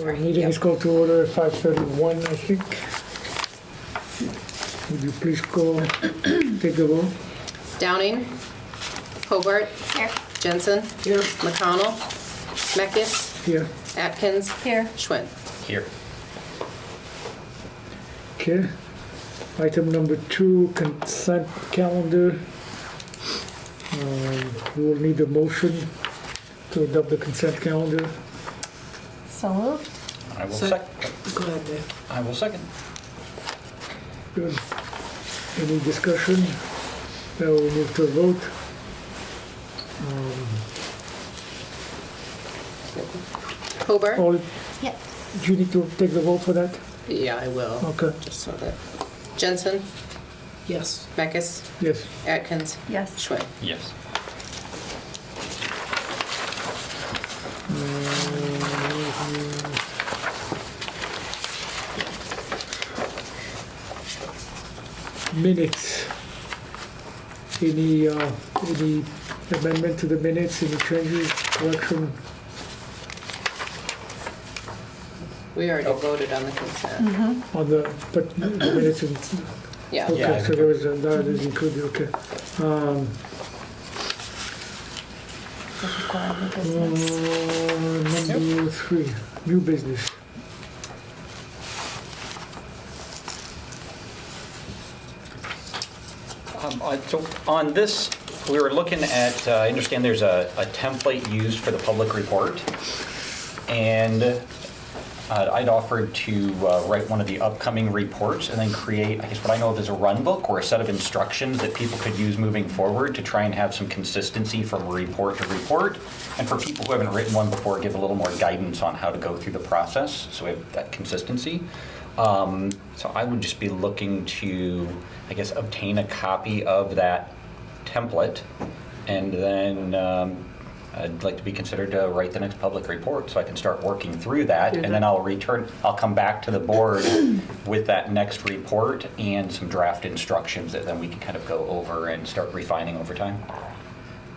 Our meeting is called to order at 5:31, I think. Would you please take the vote? Downing. Hobart. Here. Jensen. Here. McConnell. Meckes. Here. Atkins. Here. Schwinn. Here. Okay. Item number 2, consent calendar. We will need a motion to adopt the consent calendar. So moved. I will Sec- second. Go ahead, Dave. I will second. Good. Any discussion? Then we'll move to a vote. Hobart. All, Yes. do you need to take the vote for that? Yeah, I will. Okay. Just so that. Jensen. Yes. Meckes. Yes. Atkins. Yes. Schwinn. Yes. Minutes. Any amendment to the minutes, any changes, correction? We already voted on the consent. On but the minutes, Yeah. okay, Yeah, so there was, that is included, okay. Number 3, new business. So on this, we were looking at, I understand there's a template used for the public report. And I'd offered to write one of the upcoming reports and then create, I guess what I know of as a run book or a set of instructions that people could use moving forward to try and have some consistency from report to report. And for people who haven't written one before, give a little more guidance on how to go through the process so we have that consistency. So I would just be looking to, I guess, obtain a copy of that template, and then I'd like to be considered to write the next public report so I can start working through that, and then I'll come back to the board with that next report and some draft instructions that then we can kind of go over and start refining over time.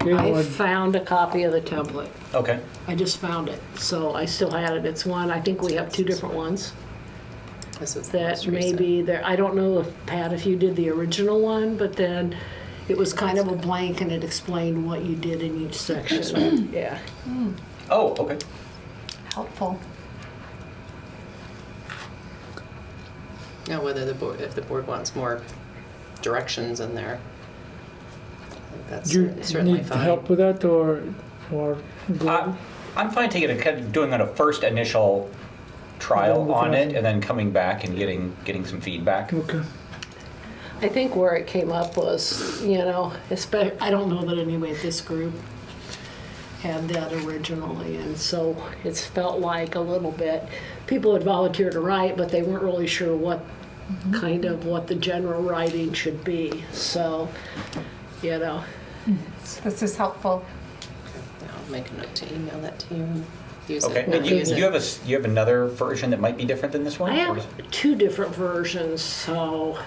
Okay, I well, found a copy of the template. Okay. I just found it, so I still had it. It's one, I think we have 2 different ones This is the that most recent. maybe there, I don't know if, Pat, if you did the original one, but then it was kind of a blank and it explained what you did in each section. Yeah. Oh, okay. Helpful. Now, whether if the board wants more directions in there, I think that's do you certainly need fine. help with that, or go? I'm fine taking kind of doing a first initial trial on it and then coming back and getting some feedback. Okay. I think where it came up was, I don't know that anybody at this group had that originally, and so it's felt like a little bit, people had volunteered to write, but they weren't really sure what what the general writing should be, so, This is helpful. I'll make a note to email that to you and use Okay. it. And you have another version that might be different than this one? I or is- have 2 different versions, so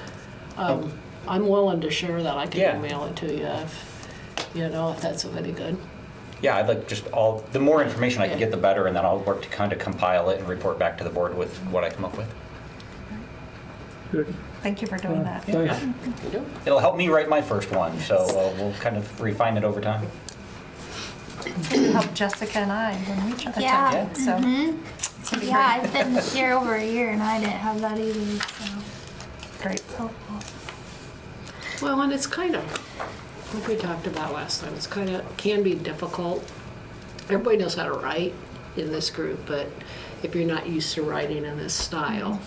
I'm willing to share that. I can Yeah. email it to you if that's of any good. Yeah, I'd like just the more information I can Yeah. get, the better, and then I'll work to kind of compile it and report back to the board with what I come up with. Good. Thank you for doing that. Thanks. You do? It'll help me write my first one, so we'll kind of refine it over time. It helped Jessica and I when we took a Yeah. template, so. it's gonna be Yeah, great. I've been here over a year and I didn't have that either, so Great. helpful. Well, and it's kind of, like we talked about last time, it's can be difficult. Everybody knows how to write in this group, but if you're not used to writing in this style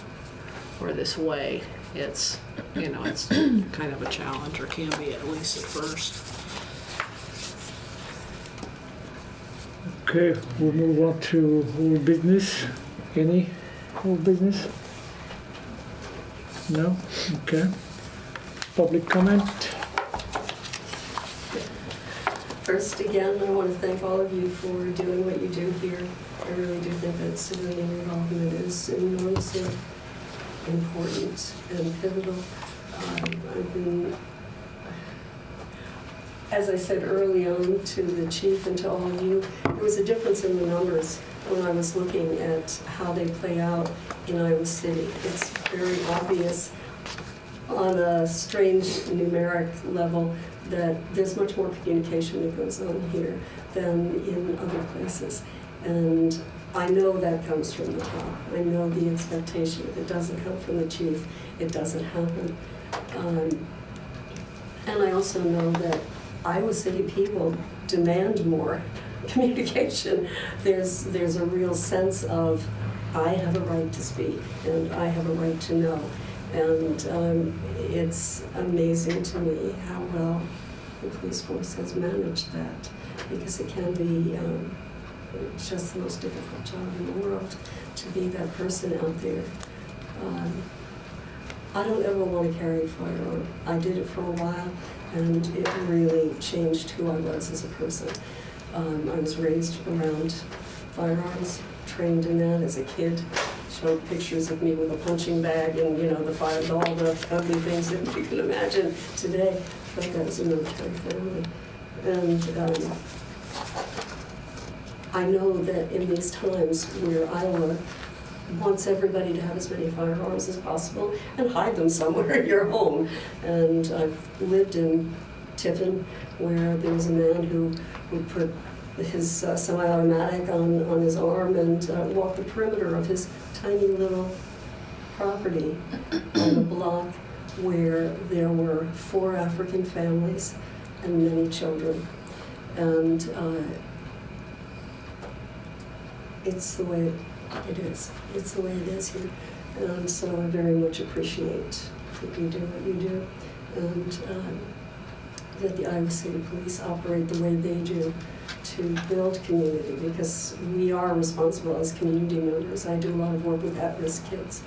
or this way, it's kind of a challenge, or can be at least at first. Okay, we'll move on to old business. Any old business? No? Okay. Public comment? First, again, I want to thank all of you for doing what you do here. I really do think that civilian involvement is enormously important and pivotal. I've been as I said early on to the chief and to all of you, there was a difference in the numbers when I was looking at how they play out in Iowa City. It's very obvious on a strange numeric level that there's much more communication that goes on here than in other places. And I know that comes from the top. I know the expectation. If it doesn't come from the chief, it doesn't happen. And I also know that Iowa City people demand more communication. There's a real sense of, I have a right to speak, and I have a right to know. And it's amazing to me how well the police force has managed that, because it can be just the most difficult job in the world to be that person out there. I don't ever want to carry a firearm. I did it for a while, and it really changed who I was as a person. I was raised around firearms, trained in that as a kid. Showed pictures of me with a punching bag and, you know, all the ugly things that you can imagine today. But that was a military family. And I know that in these times where Iowa wants everybody to have as many firearms as possible and hide them somewhere in your home. And I've lived in Tiffin, where there was a man who would put his semi-automatic on his arm and walk the perimeter of his tiny little property on a block where there were 4 African families and many children. And it's the way it is. It's the way it is here. And so I very much appreciate that you do what you do, and that the Iowa City Police operate the way they do to build community, because we are responsible as community members. I do a lot of work with at-risk kids,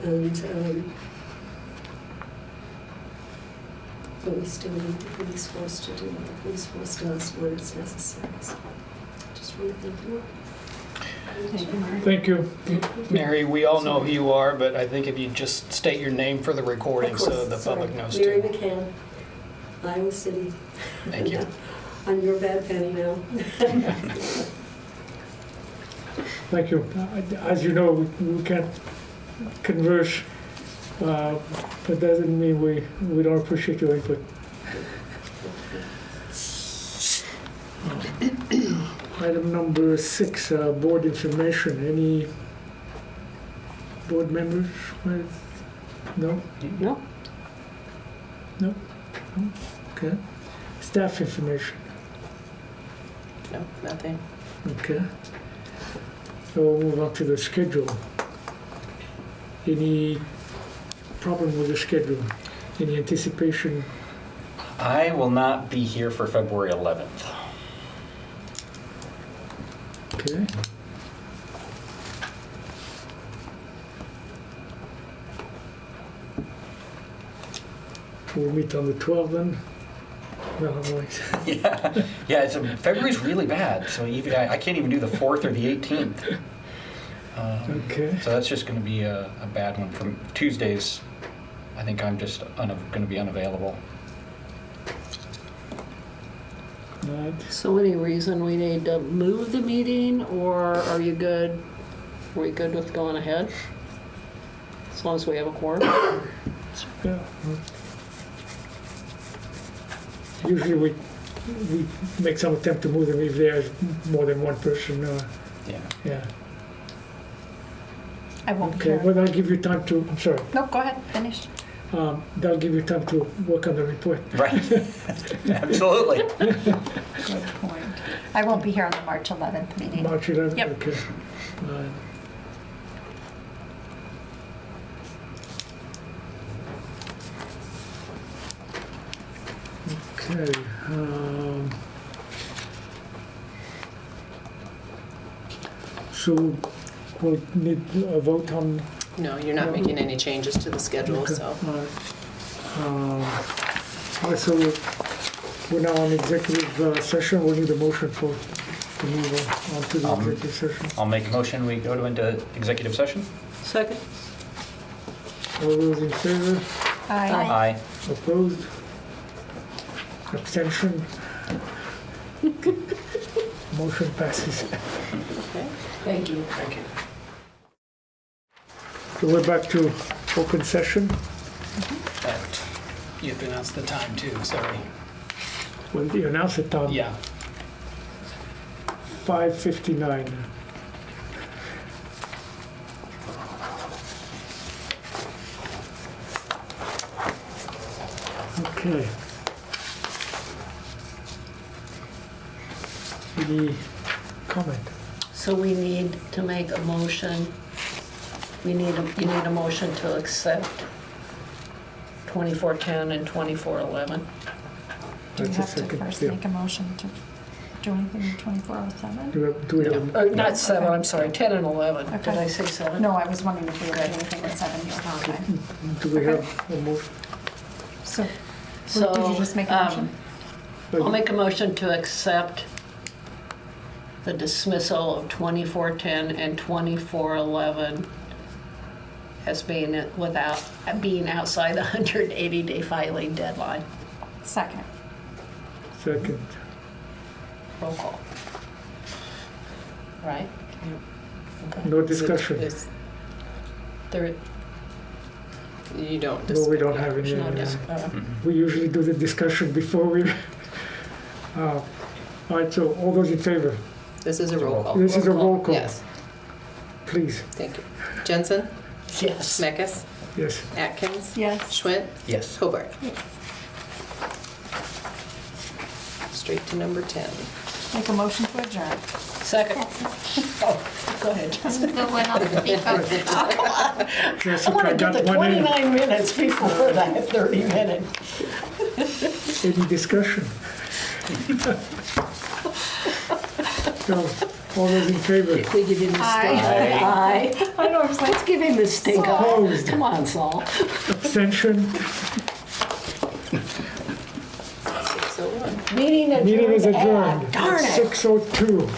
and but we still need the police force to do what the police force does when it's necessary. So just want to thank you all. Thank you. Mary, we all know who you are, but I think if you just state your name for the recording Of so course, the sorry. public knows Mary too. McCann, Iowa City. Thank you. I'm your bad penny now. Thank you. As you know, we can't converse, but doesn't mean we don't appreciate your input. Item number 6, board information. Any board members with? No? No? No? No? Okay. Staff information. No, nothing. Okay. So we'll move on to the schedule. Any problem with the schedule? Any anticipation? I will not be here for February 11th. Okay. We'll meet on the 12th then? No, I'm like, Yeah, February's really bad, so even I can't even do the 4th or the 18th. okay. So that's just going to be a bad one. From Tuesdays, I think I'm just going to be unavailable. Not, So any reason we need to move the meeting, or are you good? Are we good with going ahead? As long as we have a quorum? yeah. Usually we make some attempt to move them if there's more than one person. Yeah. Yeah. I won't be Okay, here. well, that'll give you time to, I'm sorry, No, go ahead, finish. that'll give you time to work on the report. Right. Absolutely. Good point. I won't be here on the March 11th meeting. March 11th? Yep. Okay. Okay. So we'll need a vote on. No, you're not making any changes to the schedule, Okay, so. all right. All right, so we're now on executive session. We'll need a motion to move on to the executive session. I'll make a motion. We go into executive session. Second? All those in favor? Aye. Aye. Opposed? Abstention? Motion passes. Okay. Thank you. Thank you. So we're back to open session. And you have to announce the time too, sorry. Well, you announce it, Tom. Yeah. 5:59. Okay. Any comment? So we need to make a motion. You need a motion to accept 2410 and 2411. Do we That's a have to second, first yeah. make a motion to do anything in 2407? Do we have, Not 7, I'm sorry, 10 and 11. Did Okay. I say 7? No, I was wondering if we had anything with 7 here. Okay. do we have a motion? So, So, did you just make a motion? I'll make a motion to accept the dismissal of 2410 and 2411 as being outside the 180-day filing deadline. Second. Second. Roll call. Right? Okay. No discussion. Is- There, You don't. No, we don't have any. no, dis- We usually do the discussion before we. All right, so all those in favor, This is a roll call. this is a roll call, Yes, please. thank you. Jensen, yes. Smekis, Yes. Atkins, Yes. Schwint, Yes. Hobart. Straight to number 10. Make a motion to adjourn. Second. Oh, go ahead. No one else speak up. I Jessica, want I to get got the one in. 29 minutes before that 30 minute. Any discussion? So, all those in favor? We give him the stink. Aye. I know, I was like, let's give him the stink eye. Opposed? Come on, Saul. Abstention? 601. Meeting adjourned. Meeting is adjourned. Darn it. 6:02.